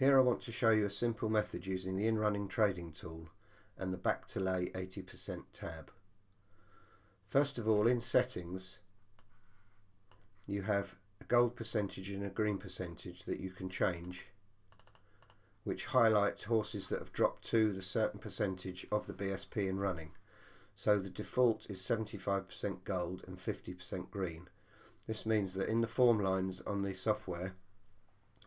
Here I want to show you a simple method using the in-running trading tool and the back to lay 80% tab. First of all, in settings you have a gold percentage and a green percentage that you can change, which highlights horses that have dropped to the certain percentage of the BSP in running. So the default is 75% gold and 50% green. This means that in the form lines on the software,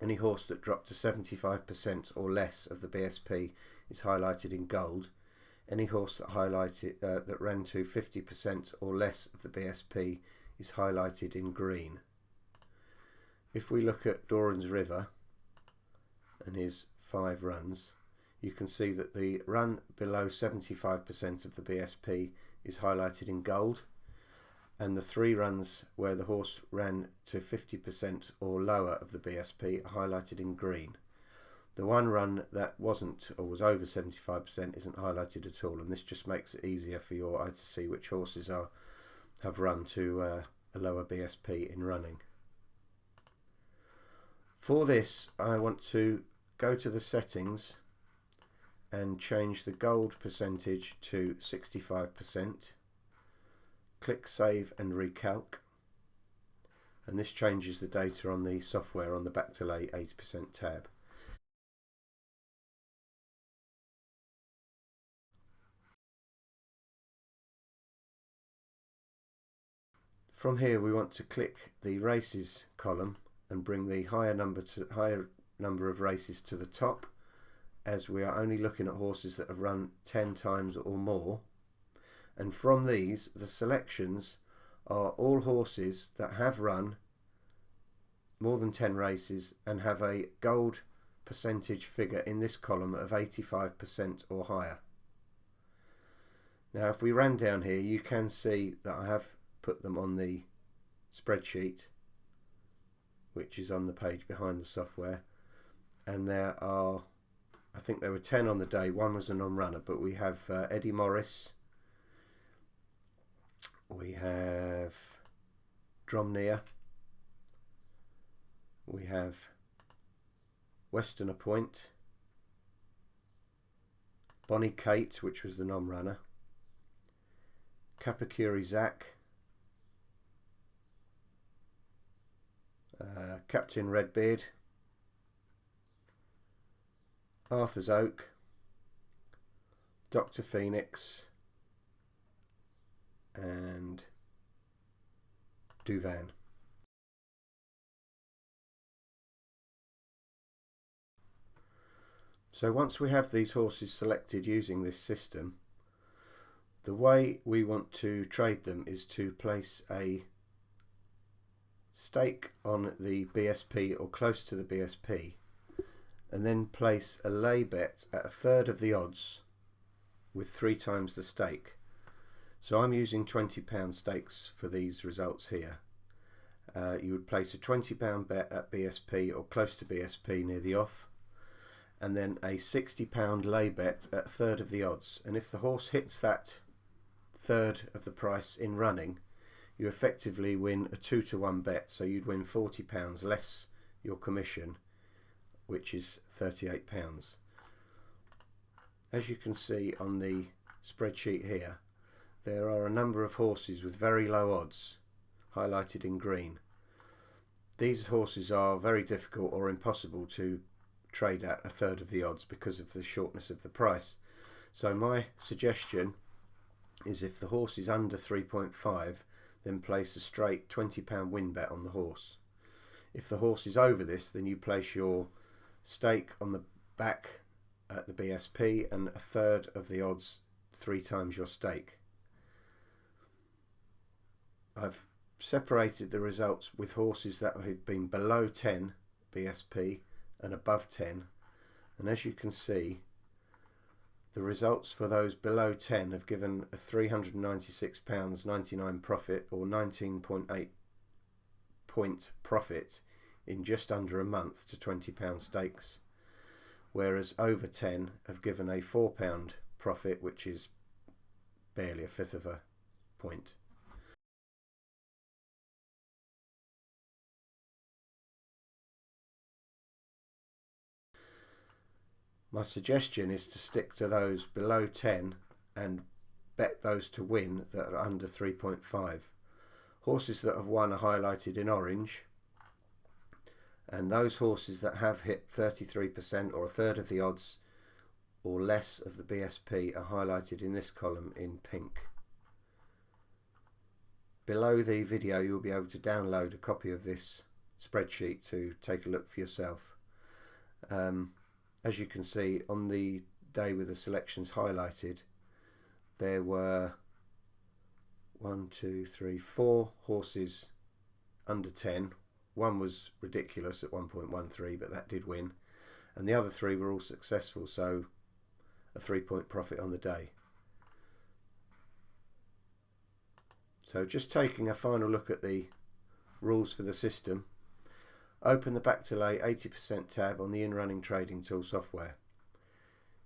any horse that dropped to 75% or less of the BSP is highlighted in gold. Any horse that ran to 50% or less of the BSP is highlighted in green. If we look at Doran's River and his 5 runs, you can see that the run below 75% of the BSP is highlighted in gold, and the 3 runs where the horse ran to 50% or lower of the BSP are highlighted in green. The 1 run that wasn't or was over 75% isn't highlighted at all, and this just makes it easier for your eye to see which horses have run to a lower BSP in running. For this, I want to go to the settings and change the gold percentage to 65%. Click Save and Recalc, and this changes the data on the software on the back to lay 80% tab. From here we want to click the races column and bring the higher number of races to the top, as we are only looking at horses that have run 10 times or more. And from these, the selections are all horses that have run more than 10 races and have a gold percentage figure in this column of 85% or higher. Now if we ran down here, you can see that I have put them on the spreadsheet, which is on the page behind the software, and there are, I think there were 10 on the day. 1 was a non-runner, but we have Eddie Morris, we have Dromnea, we have Westerner Point, Bonnie Kate, which was the non-runner, Kapakuri Zach, Captain Redbeard, Arthur's Oak, Dr. Phoenix, and Duvan. So once we have these horses selected using this system, the way we want to trade them is to place a stake on the BSP or close to the BSP, and then place a lay bet at 1/3 of the odds with 3 times the stake. So I'm using £20 stakes for these results here. You would place a £20 bet at BSP or close to BSP near the off, and then a £60 lay bet at 1/3 of the odds. And if the horse hits that 1/3 of the price in running, you effectively win a 2-to-1 bet. So you'd win £40 less your commission, which is £38. As you can see on the spreadsheet here, there are a number of horses with very low odds highlighted in green. These horses are very difficult or impossible to trade at 1/3 of the odds because of the shortness of the price. So my suggestion is, if the horse is under 3.5, then place a straight £20 win bet on the horse. If the horse is over this, then you place your stake on the back at the BSP and 1/3 of the odds, 3 times your stake. I've separated the results with horses that have been below 10 BSP and above 10, and as you can see, the results for those below 10 have given a £396.99 profit, or 19.8 point profit in just under a month to £20 stakes, whereas over 10 have given a £4 profit, which is barely 1/5 of a point. My suggestion is to stick to those below 10 and bet those to win that are under 3.5. Horses that have won are highlighted in orange, and those horses that have hit 33% or a third of the odds or less of the BSP are highlighted in this column in pink. Below the video you'll be able to download a copy of this spreadsheet to take a look for yourself. As you can see, on the day with the selections highlighted, there were 4 horses under 10. One was ridiculous at 1.13, but that did win, and the other 3 were all successful, so a 3-point profit on the day. So just taking a final look at the rules for the system. Open the Back to Lay 80% tab on the in-running trading tool software.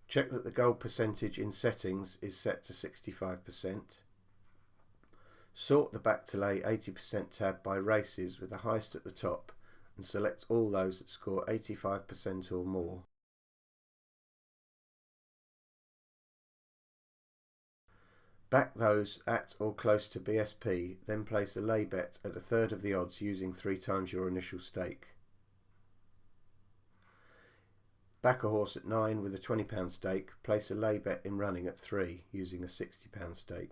Check that the gold percentage in settings is set to 65%. Sort the Back to Lay 80% tab by races with the highest at the top and select all those that score 85% or more. Back those at or close to BSP, then place a lay bet at a third of the odds using 3 times your initial stake. Back a horse at 9 with a £20 stake, place a lay bet in running at 3 using a £60 stake.